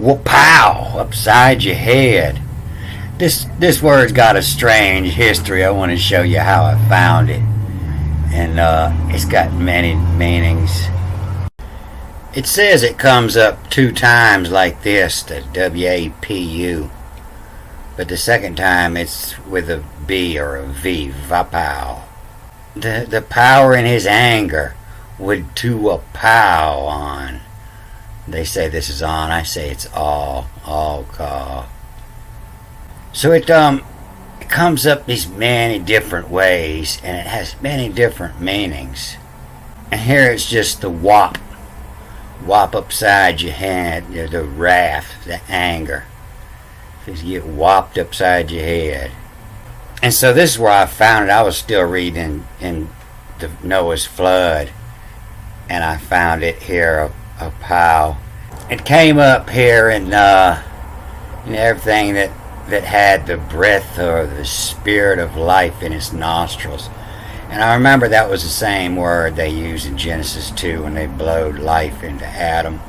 Wapow upside your head. This word's got a strange history. I want to show you how I found it. And it's got many meanings. It says it comes up 2 times like this, the W-A-P-U. But the second time it's with a B or a V, Wapow. The power in his anger would to wapow on. They say this is on, I say it's all call. So it comes up these many different ways, and it has many different meanings. And here it's just the whop upside your head, the wrath, the anger. Because you get whopped upside your head. And so this is where I found it. I was still reading in the Noah's flood, and I found it here, a pow. It came up here in everything that had the breath or the spirit of life in its nostrils. And I remember that was the same word they used in Genesis 2 when they blowed life into Adam,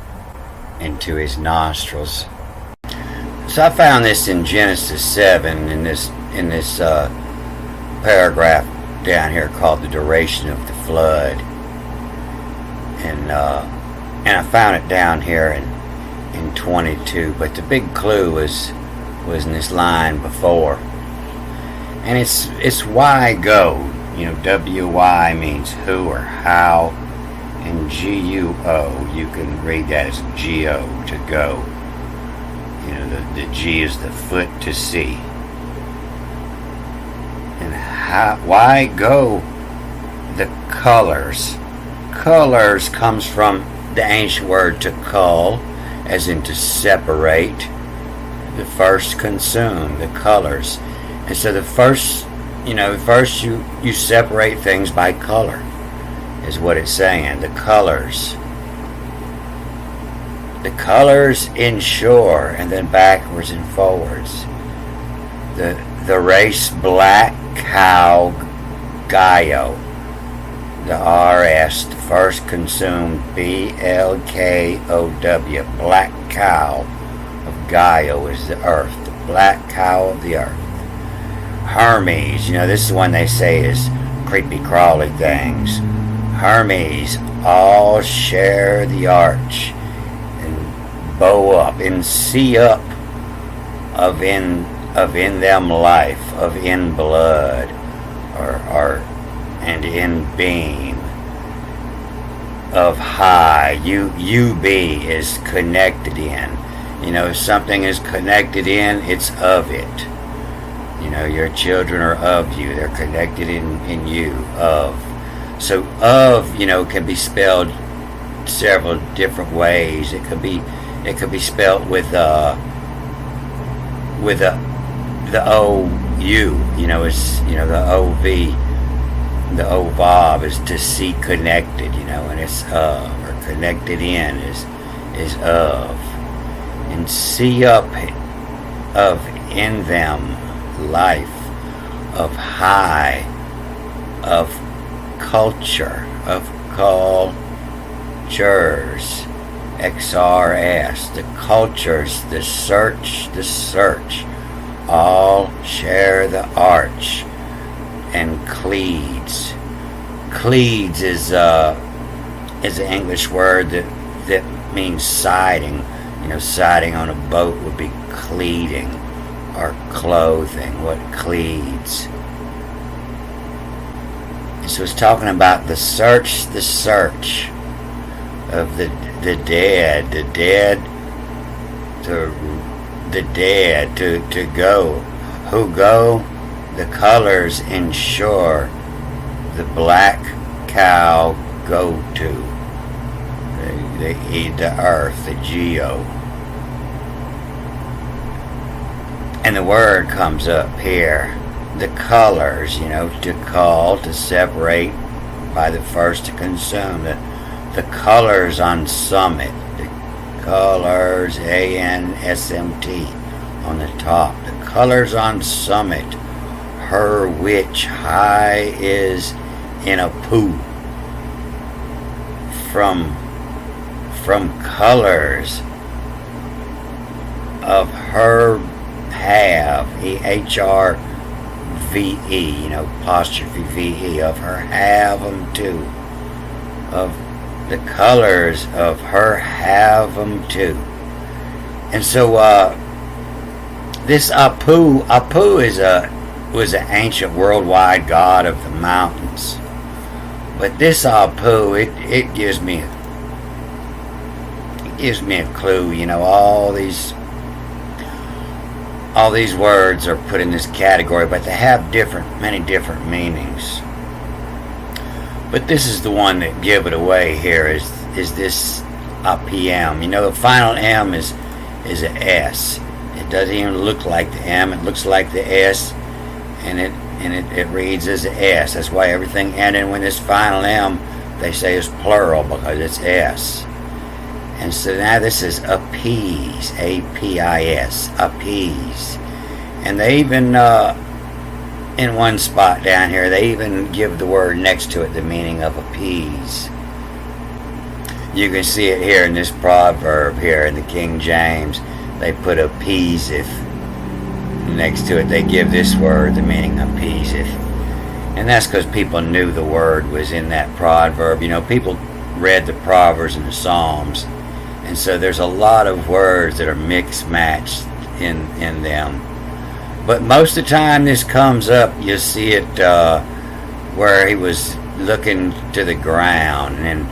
into his nostrils. So I found this in Genesis 7 in this paragraph down here called the duration of the flood, and I found it down here in 22. But the big clue was in this line before, and it's why go. W-Y means who or how, and G-U-O, you can read that as G-O, to go. The G is the foot to see. And why go? The colors. Colors comes from the ancient word to cull, as in to separate. The first consume, the colors. And so the first you separate things by color, is what it's saying. The colors. The colors ensure, and then backwards and forwards. The race black cow Gaio. The RS, the first consumed B-L-K-O-W. Black cow of Gaio is the earth. The black cow of the earth. Hermes, this is one they say is creepy crawly things. Hermes, all share the arch, and bow up, and see up of in them life, of in blood, or and in beam, of high. You be is connected in. If something is connected in, it's of it. Your children are of you. They're connected in you, of. So of, can be spelled several different ways. It could be spelled with the O-U, it's, the O-V, the O-Vav is to see connected, and it's of, or connected in is of. And see up of in them life, of high, of culture, of cultures, XRS, the cultures, the search, all share the arch, and cleats. Cleats is an English word that means siding. Siding on a boat would be cleating, or clothing, what cleats. And so it's talking about the search of the dead to go. Who go? The colors ensure the black cow go to. They eat the earth, the geo. And the word comes up here. The colors, to call, to separate, by the first to consume. The colors on summit. The colors, A-N-S-M-T, on the top. The colors on summit. Her which high is in a poo. From colors of her have, HRVE, you know, apostrophe VE, of her have them too, of the colors of her have them too. And so this Apu was an ancient worldwide god of the mountains. But this Apu, it gives me a clue. You know, all these words are put in this category, but they have many different meanings. But this is the one that give it away here. Is this PM? You know, the final M is an S. It doesn't even look like the M. It looks like the S, and it reads as an S. That's why everything ending with this final M, they say is plural, because it's S. And so now this is appease, APIS, appease. And they even, in one spot down here, they even give the word next to it the meaning of appease. You can see it here in this proverb here in the King James. They put appeaseth next to it. They give this word the meaning of appeaseth. And that's because people knew the word was in that proverb. You know, people read the Proverbs and the Psalms. And so there's a lot of words that are mixed matched in them. But most of the time this comes up, you see it where he was looking to the ground, and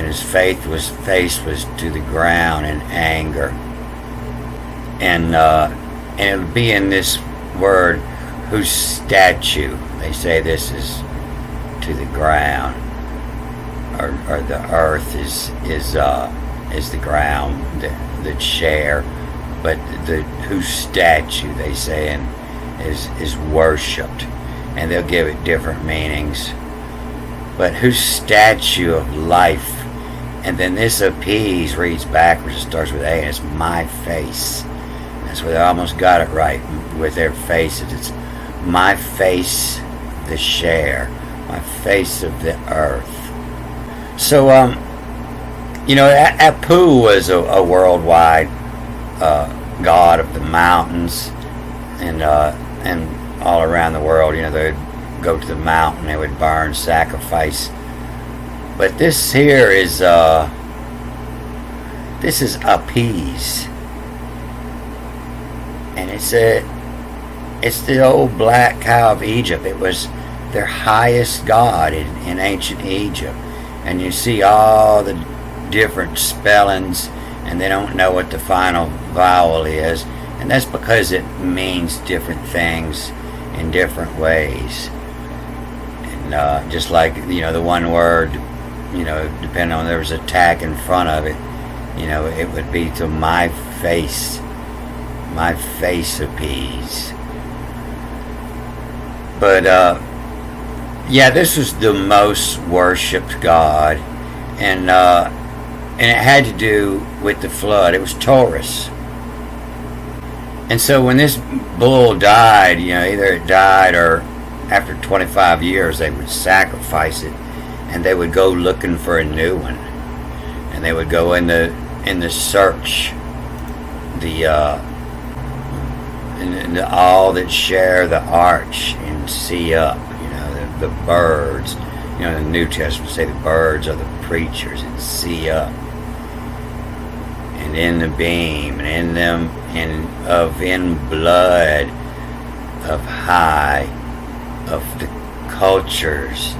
his face was to the ground in anger. And it would be in this word, whose statue. They say this is to the ground, or the earth is the ground, the chair, but whose statue, they say, is worshipped, and they'll give it different meanings. But whose statue of life, and then this appease reads backwards. It starts with A, and it's my face. That's where they almost got it right with their faces. It's my face, the share, my face of the earth. So you know, Apu was a worldwide god of the mountains, and all around the world. You know, they'd go to the mountain, they would burn, sacrifice. But this here is appease, and it's the old black cow of Egypt. It was their highest god in ancient Egypt, and you see all the different spellings, and they don't know what the final vowel is, and that's because it means different things in different ways. And just like, you know, the one word, you know, depending on there was a tack in front of it, you know, it would be to my face appease. But yeah, this was the most worshipped god, and it had to do with the flood. It was Taurus. And so when this bull died, you know, either it died or after 25 years they would sacrifice it, and they would go looking for a new one, and they would go in the search, in all that share the arch and see up. You know, the birds. You know, the New Testament say the birds are the preachers, and see up, and in the beam, and in them, in blood of high, of the cultures,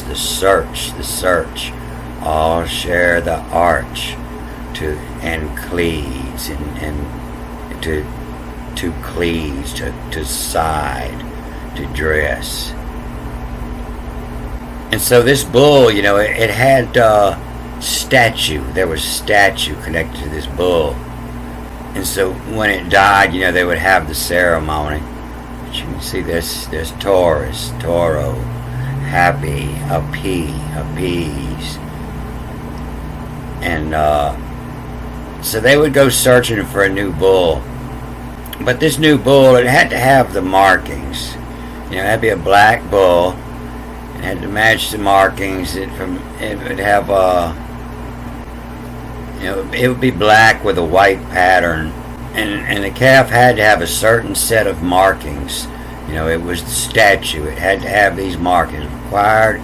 the search, all share the arch, and cleaves, and to cleaves, to side, to dress. And so this bull, you know, it had statue. There was statue connected to this bull. And so when it died, you know, they would have the ceremony. But you can see this, there's Taurus, Toro, happy, appease. And so they would go searching for a new bull. But this new bull, it had to have the markings. You know, it had to be a black bull. It had to match the markings. It would have, you know, it would be black with a white pattern And the calf had to have a certain set of markings. You know, it was the statue. It had to have these markings. It was required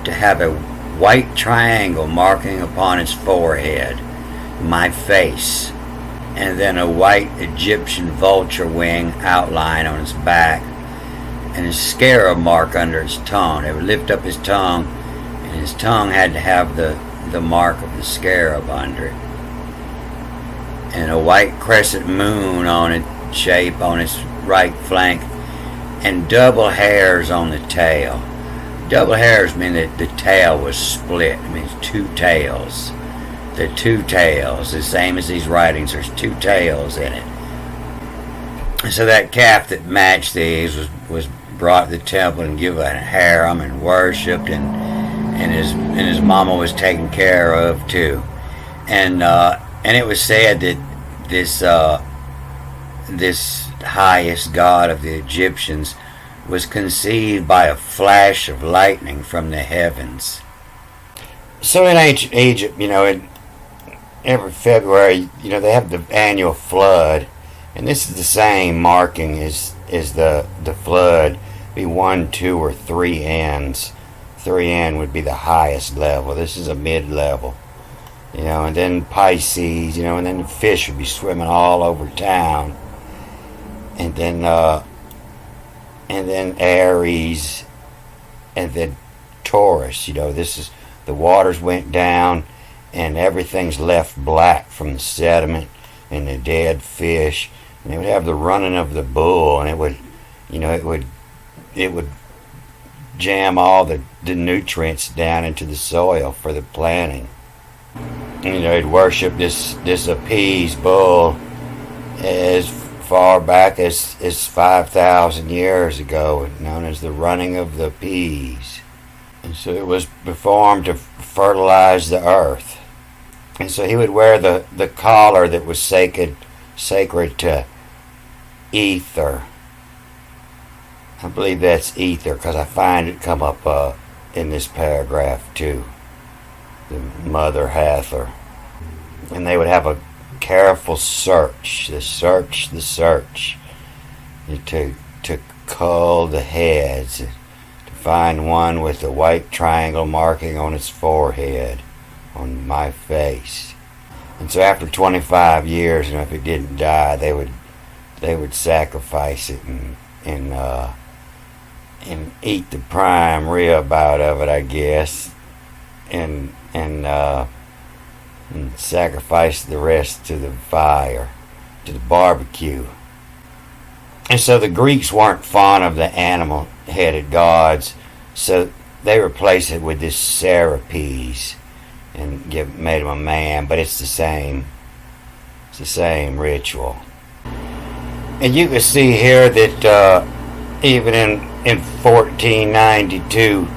to have a white triangle marking upon its forehead, my face, and then a white Egyptian vulture wing outline on its back, and a scarab mark under its tongue. It would lift up his tongue, and his tongue had to have the mark of the scarab under it, and a white crescent moon on its shape on its right flank, and double hairs on the tail. Double hairs mean that the tail was split. It means two tails. The two tails, the same as these writings, there's two tails in it. And so that calf that matched these was brought to the temple and given a harem and worshipped, and his mama was taken care of too. And it was said that this highest god of the Egyptians was conceived by a flash of lightning from the heavens. So in ancient Egypt, you know, every February, you know, they have the annual flood, and this is the same marking as the flood. Be 1, 2, or 3 N's. 3 N would be the highest level. This is a mid-level, you know, and then Pisces, you know, and then the fish would be swimming all over town, and then Aries, and then Taurus. You know, this is the waters went down, and everything's left black from the sediment and the dead fish, and they would have the running of the bull, and it would, you know, it would jam all the nutrients down into the soil for the planting. And, you know, he'd worship this Apis bull as far back as 5,000 years ago, known as the running of the Apis. And so it was performed to fertilize the earth. And so he would wear the collar that was sacred to ether. I believe that's ether, because I find it come up in this paragraph too. The Mother Hathor. And they would have a careful search, the search, to cull the heads, to find one with a white triangle marking on its forehead, on my face. And so after 25 years, you know, if it didn't die, they would sacrifice it and eat the prime rib out of it, I guess, and sacrifice the rest to the fire, to the barbecue. And so the Greeks weren't fond of the animal-headed gods, so they replaced it with this Serapis and made him a man, but it's the same ritual. And you can see here that even in 1492,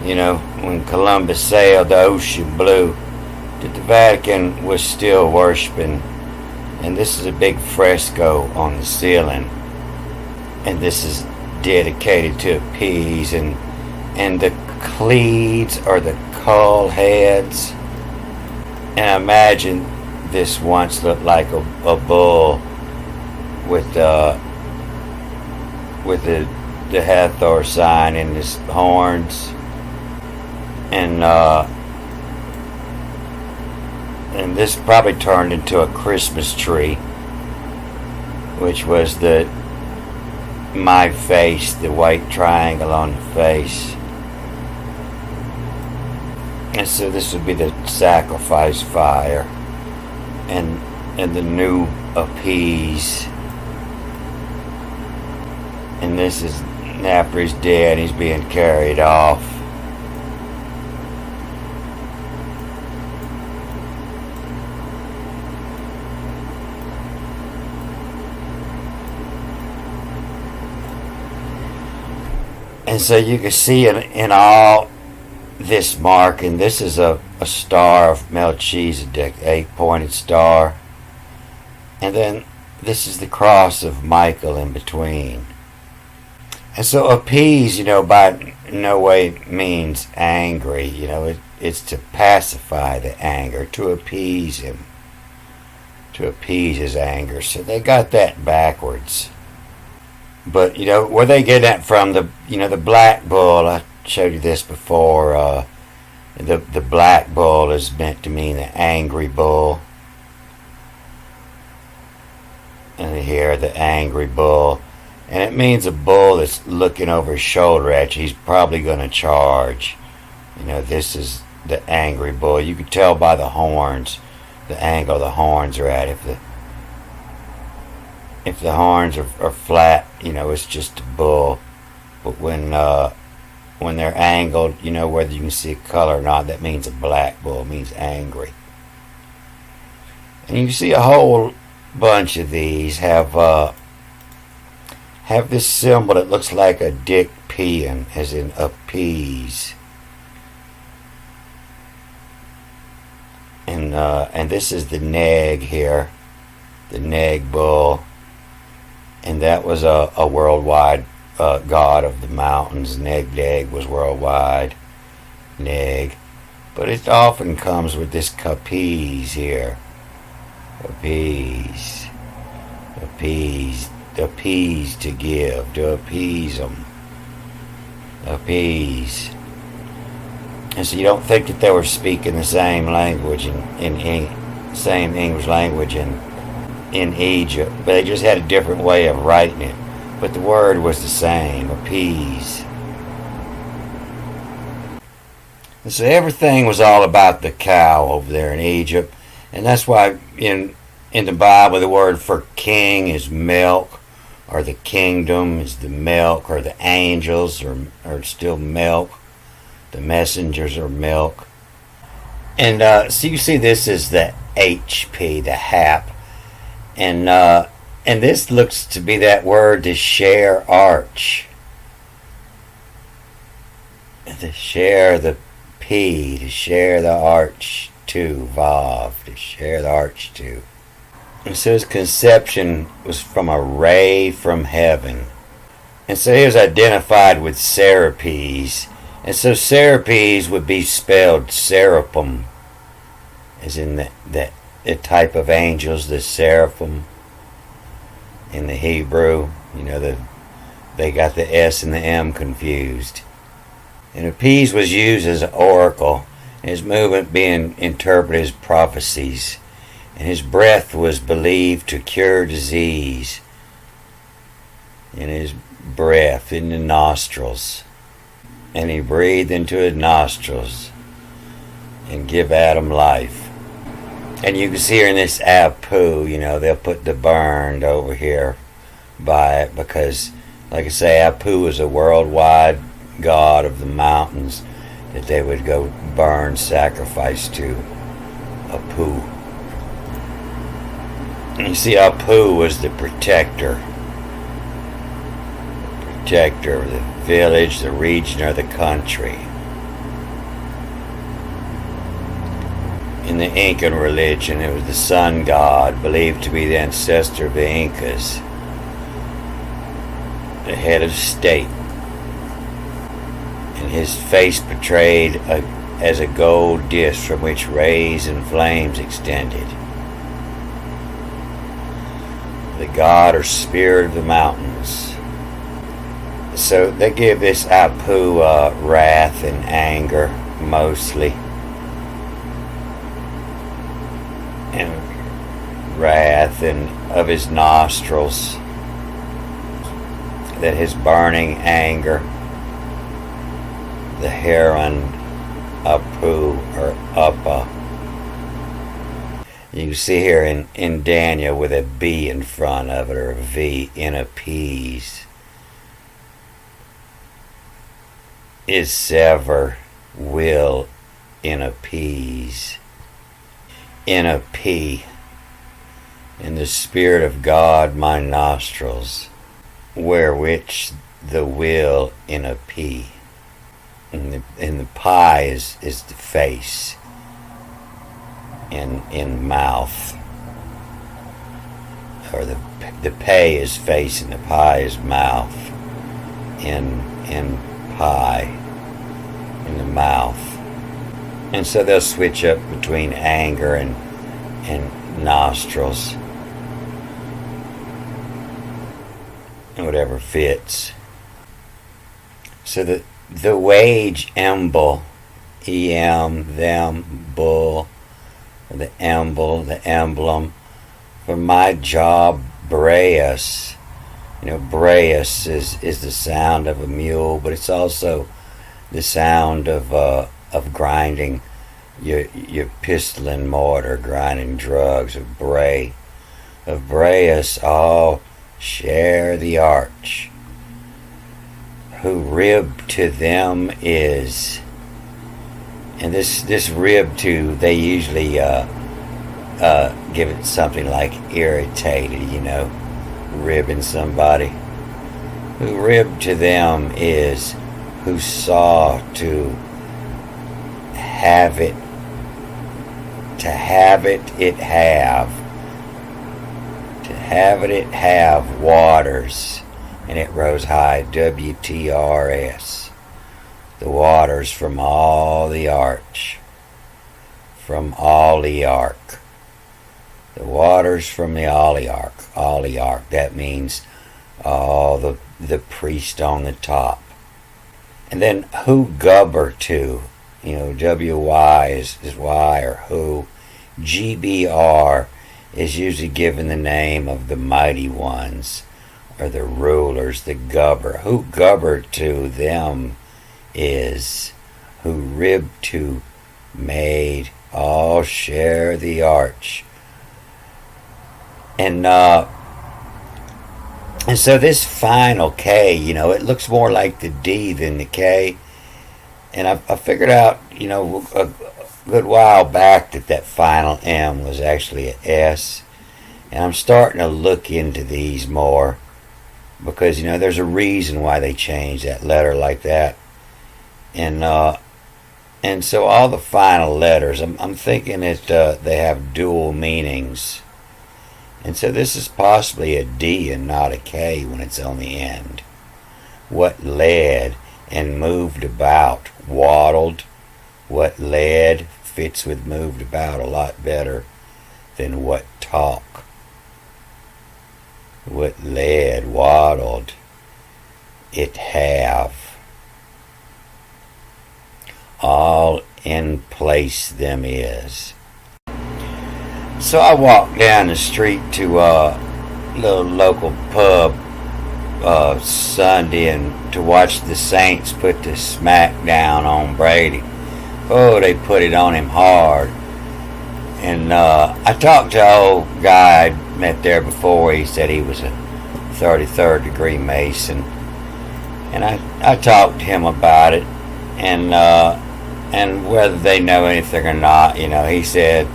you know, when Columbus sailed the ocean blue, that the Vatican was still worshiping. And this is a big fresco on the ceiling, and this is dedicated to Apis, and the cleats or the cull heads. And I imagine this once looked like a bull with the Hathor sign in his horns, and this probably turned into a Christmas tree, which was my face, the white triangle on the face. And so this would be the sacrifice fire, and the new Apis. And this is after he's dead, he's being carried off. And so you can see in all this mark, and this is a star of Melchizedek, 8-pointed star. And then this is the cross of Michael in between. And so appease, you know, by no way means angry. You know, it's to pacify the anger, to appease him, to appease his anger. So they got that backwards. But, where they get that from, the black bull, I showed you this before, the black bull is meant to mean the angry bull. And here, the angry bull. And it means a bull that's looking over his shoulder at you. He's probably going to charge. This is the angry bull. You can tell by the horns, the angle the horns are at. If the horns are flat, it's just a bull. But when they're angled, whether you can see a color or not, that means a black bull. It means angry. And you can see a whole bunch of these have this symbol that looks like a dick peeing, as in appease. And this is the neg here, the neg bull. And that was a worldwide god of the mountains. Neg was worldwide. Neg. But it often comes with this appease here. Appease. Appease. Appease to give. To appease them. Appease. And so you don't think that they were speaking the same language same English language in Egypt, but they just had a different way of writing it. But the word was the same, appease. And so everything was all about the cow over there in Egypt. And that's why in the Bible the word for king is milk, or the kingdom is the milk, or the angels are still milk. The messengers are milk. And so you see this is the HP, the hap. And this looks to be that word to share arch. To share the P, to share the arch to, Vav, to share the arch to. And so his conception was from a ray from heaven. And so he was identified with Serapes. And so Serapes would be spelled seraphim, as in the type of angels, the seraphim in the Hebrew. They got the S and the M confused. And Apis was used as an oracle, and his movement being interpreted as prophecies. And his breath was believed to cure disease. In his breath, in the nostrils. And he breathed into his nostrils and give Adam life. And you can see here in this Apu, they'll put the burned over here by it because, like I say, Apu is a worldwide god of the mountains that they would go burn sacrifice to. Apu. And you see, Apu was the protector. Protector of the village, the region, or the country. In the Incan religion, it was the sun god, believed to be the ancestor of the Incas, the head of state. And his face portrayed as a gold disk from which rays and flames extended. The god or spirit of the mountains. So they give this Apu wrath and anger mostly. And wrath and of his nostrils. That his burning anger. The heron Apu or Uppa. You can see here in Daniel with a B in front of it, or a V, in appease. Is sever, will, in appease. In a P. In the Spirit of God, my nostrils, where which the will in a P. And the pie is the face. In mouth, or the pay is face and the pie is mouth. In pie, in the mouth. And so they'll switch up between anger and nostrils, whatever fits. So the wage emble, them, bull, or the emblem, for my job, Breus. Breus is the sound of a mule, but it's also the sound of grinding your pestle and mortar, grinding drugs, of Breus, all share the arch. Who rib to them is, and this rib to, they usually give it something like irritated, ribbing somebody. Who rib to them is who saw to have it, it have waters, and it rose high, WTRS, the waters from all the arch, from all the ark, the waters from the oligarch, that means all the priest on the top. And then who gubber to, WY is Y, or who. GBR is usually given the name of the mighty ones, or the rulers, the gubber. Who gubber to them is who rib to made, all share the arch. And so this final K, it looks more like the D than the K. And I figured out, a good while back that final M was actually an S. And I'm starting to look into these more because, there's a reason why they changed that letter like that. And so all the final letters, I'm thinking that they have dual meanings. And so this is possibly a D and not a K when it's on the end. What led and moved about, waddled. What led fits with moved about a lot better than what talk. What led, waddled, it have. All in place them is. So I walked down the street to a little local pub Sunday and to watch the Saints put the smack down on Brady. Oh, they put it on him hard. And I talked to an old guy I'd met there before. He said he was a 33rd degree Mason. And I talked to him about it. And whether they know anything or not, he said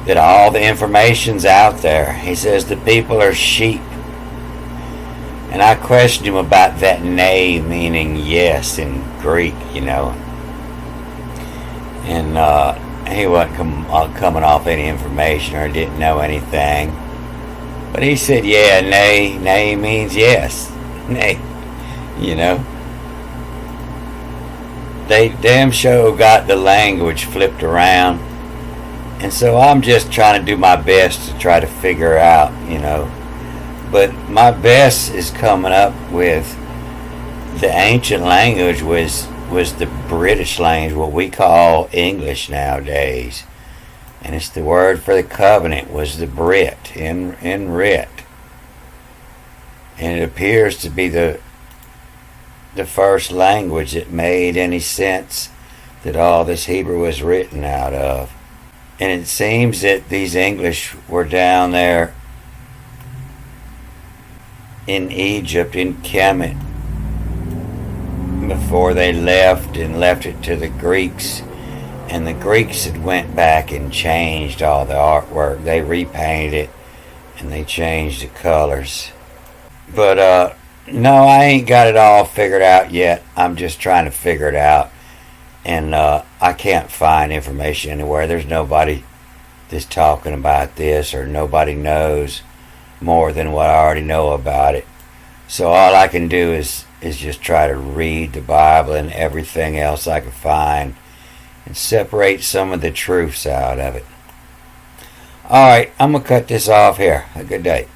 that all the information's out there. He says the people are sheep. And I questioned him about that nay meaning yes in Greek, And he wasn't coming off any information or didn't know anything. But he said, yeah, nay means yes. Nay, They damn sure got the language flipped around. And so I'm just trying to do my best to try to figure out, But my best is coming up with the ancient language was the British language, what we call English nowadays. And it's the word for the covenant was the Brit, in Rit. And it appears to be the first language that made any sense that all this Hebrew was written out of. And it seems that these English were down there in Egypt, in Kemet, before they left it to the Greeks. And the Greeks had went back and changed all the artwork. They repainted it and they changed the colors. But no, I ain't got it all figured out yet. I'm just trying to figure it out. And I can't find information anywhere. There's nobody that's talking about this, or nobody knows more than what I already know about it. So all I can do is just try to read the Bible and everything else I can find and separate some of the truths out of it. All right, I'm gonna cut this off here. A good day.